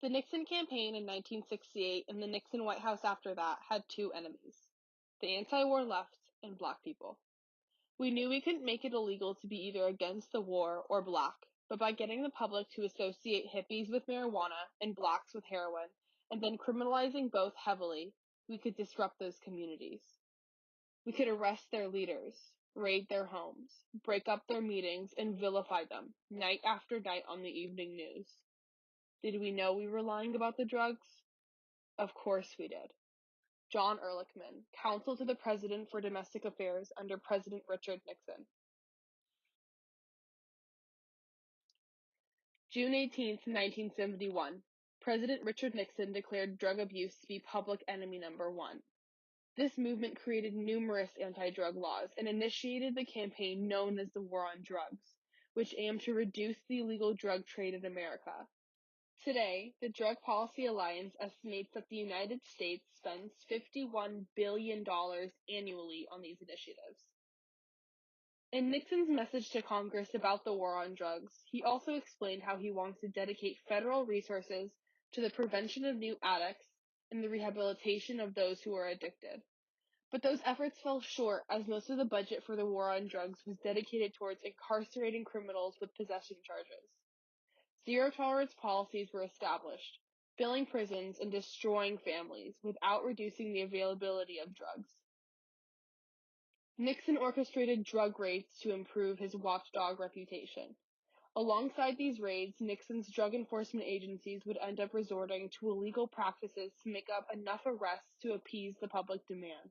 The Nixon campaign in 1968 and the Nixon White House after that had two enemies: the anti-war left and black people. We knew we couldn't make it illegal to be either against the war or black, but by getting the public to associate hippies with marijuana and blacks with heroin, and then criminalizing both heavily, we could disrupt those communities. We could arrest their leaders, raid their homes, break up their meetings, and vilify them night after night on the evening news. Did we know we were lying about the drugs? Of course we did. John Ehrlichman, counsel to the President for Domestic Affairs under President Richard Nixon. June 18, 1971, President Richard Nixon declared drug abuse to be public enemy number one. This movement created numerous anti-drug laws and initiated the campaign known as the War on Drugs, which aimed to reduce the illegal drug trade in America. Today, the Drug Policy Alliance estimates that the United States spends $51 billion annually on these initiatives. In Nixon's message to Congress about the war on drugs, he also explained how he wants to dedicate federal resources to the prevention of new addicts and the rehabilitation of those who are addicted. But those efforts fell short, as most of the budget for the war on drugs was dedicated towards incarcerating criminals with possession charges. Zero-tolerance policies were established, filling prisons and destroying families without reducing the availability of drugs. Nixon orchestrated drug raids to improve his watchdog reputation. Alongside these raids, Nixon's drug enforcement agencies would end up resorting to illegal practices to make up enough arrests to appease the public demand.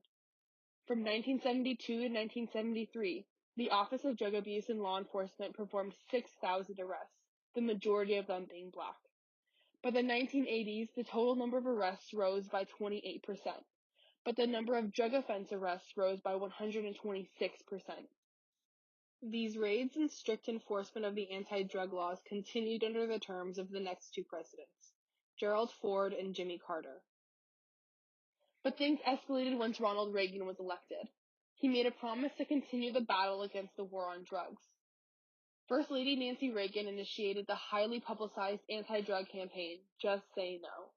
From 1972 to 1973, the Office of Drug Abuse and Law Enforcement performed 6,000 arrests, the majority of them being black. By the 1980s, the total number of arrests rose by 28%, but the number of drug offense arrests rose by 126%. These raids and strict enforcement of the anti-drug laws continued under the terms of the next two presidents, Gerald Ford and Jimmy Carter. But things escalated once Ronald Reagan was elected. He made a promise to continue the battle against the war on drugs. First Lady Nancy Reagan initiated the highly publicized anti-drug campaign, Just Say No.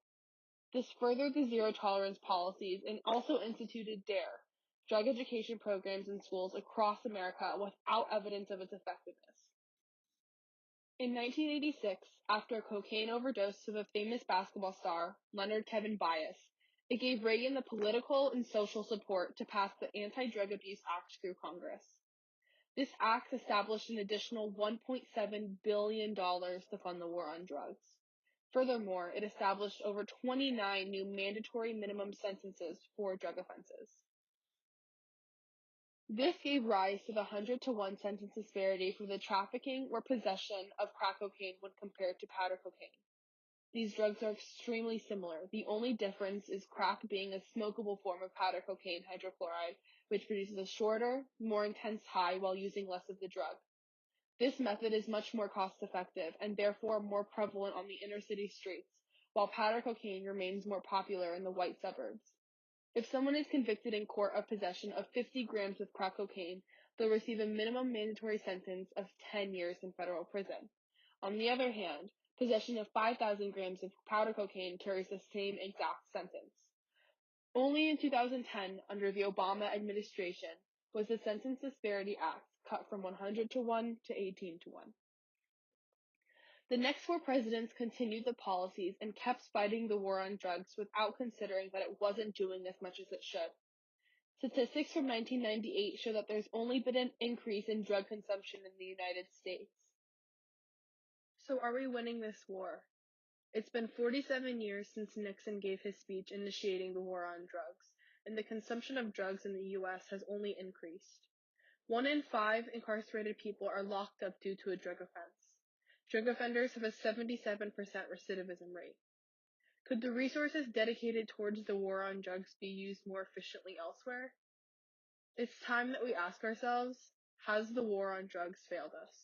This furthered the zero-tolerance policies and also instituted DARE, drug education programs in schools across America without evidence of its effectiveness. In 1986, after a cocaine overdose to the famous basketball star, Leonard Kevin Bias, it gave Reagan the political and social support to pass the Anti-Drug Abuse Act through Congress. This act established an additional $1.7 billion to fund the war on drugs. Furthermore, it established over 29 new mandatory minimum sentences for drug offenses. This gave rise to the 100-to-1 sentence disparity for the trafficking or possession of crack cocaine when compared to powder cocaine. These drugs are extremely similar. The only difference is crack being a smokable form of powder cocaine hydrochloride, which produces a shorter, more intense high while using less of the drug. This method is much more cost-effective and therefore more prevalent on the inner city streets, while powder cocaine remains more popular in the white suburbs. If someone is convicted in court of possession of 50 grams of crack cocaine, they'll receive a minimum mandatory sentence of 10 years in federal prison. On the other hand, possession of 5,000 grams of powder cocaine carries the same exact sentence. Only in 2010, under the Obama administration, was the Sentence Disparity Act cut from 100-to-1 to 18-to-1. The next four presidents continued the policies and kept fighting the war on drugs without considering that it wasn't doing as much as it should. Statistics from 1998 show that there's only been an increase in drug consumption in the United States. So are we winning this war? It's been 47 years since Nixon gave his speech initiating the war on drugs, and the consumption of drugs in the U.S. has only increased. 1 in 5 incarcerated people are locked up due to a drug offense. Drug offenders have a 77% recidivism rate. Could the resources dedicated towards the war on drugs be used more efficiently elsewhere? It's time that we ask ourselves, has the war on drugs failed us?